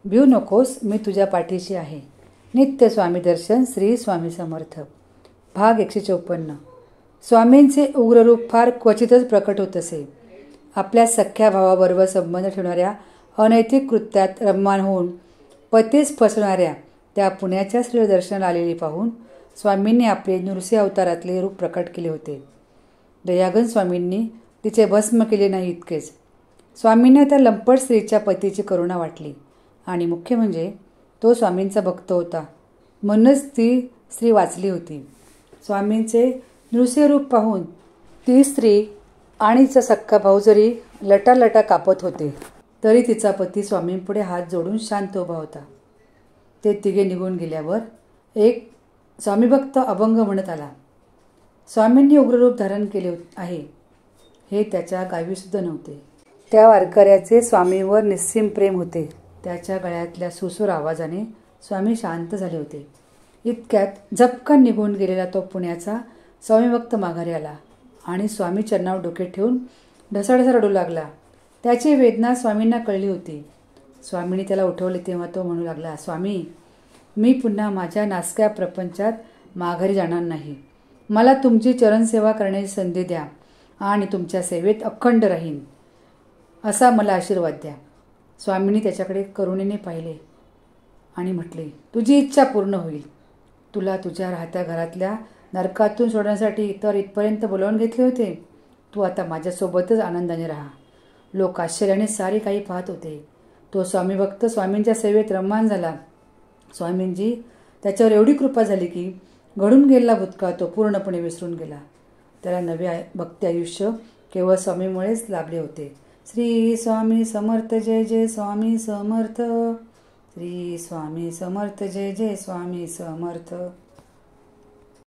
भिऊ नकोस, मी तुझ्या पाठीशी आहे. नित्य स्वामी दर्शन श्री स्वामी समर्थ. भाग 154. स्वामींचे उग्र रूप फार क्वचितच प्रकट होत असे. आपल्या सख्या भावाबरोबर संबंध ठेवणाऱ्या अनैतिक कृत्यात रममाण होऊन पतीस फसवणाऱ्या त्या पुण्याच्या स्त्रीला दर्शनाला आलेली पाहून स्वामींनी आपले नृसिंह अवतारातले रूप प्रकट केले होते. दयागन स्वामींनी तिचे भस्म केले नाही इतकेच, स्वामींना त्या लंपट स्त्रीच्या पतीची करुणा वाटली आणि मुख्य म्हणजे तो स्वामींचा भक्त होता म्हणूनच ती स्त्री वाचली होती. स्वामींचे नृसिंह रूप पाहून ती स्त्री आणि तिचा सख्खा भाऊ जरी लटालटा कापत होते तरी तिचा पती स्वामींपुढे हात जोडून शांत उभा होता. ते तिघे निघून गेल्यावर एक स्वामीभक्त अभंग म्हणत आला. स्वामींनी उग्ररूप धारण केले आहे हे त्याच्या गावीसुद्धा नव्हते. त्या वारकऱ्याचे स्वामींवर निस्सीम प्रेम होते. त्याच्या गळ्यातल्या सुसूर आवाजाने स्वामी शांत झाले होते. इतक्यात झपकन निघून गेलेला तो पुण्याचा स्वामीभक्त माघारी आला आणि स्वामी चरणावर डोके ठेवून ढसाढसा रडू लागला. त्याची वेदना स्वामींना कळली होती. स्वामींनी त्याला उठवले तेव्हा तो म्हणू लागला, स्वामी, मी पुन्हा माझ्या नासक्या प्रपंचात माघारी जाणार नाही. मला तुमची चरणसेवा करण्याची संधी द्या आणि तुमच्या सेवेत अखंड राहीन असा मला आशीर्वाद द्या. स्वामींनी त्याच्याकडे करुणेने पाहिले आणि म्हटले, तुझी इच्छा पूर्ण होईल. तुला तुझ्या राहत्या घरातल्या नरकातून सोडण्यासाठी तर इथपर्यंत बोलावून घेतले होते. तू आता माझ्यासोबतच आनंदाने राहा. लोक आश्चर्याने सारे काही पाहत होते. तो स्वामीभक्त स्वामींच्या सेवेत रममाण झाला. स्वामींजी त्याच्यावर एवढी कृपा झाली की घडून गेलेला भूतकाळ तो पूर्णपणे विसरून गेला. त्याला नवे भक्ती आयुष्य केवळ स्वामीमुळेच लाभले होते. श्री स्वामी समर्थ. जय जय स्वामी समर्थ. श्री स्वामी समर्थ. जय जय स्वामी समर्थ.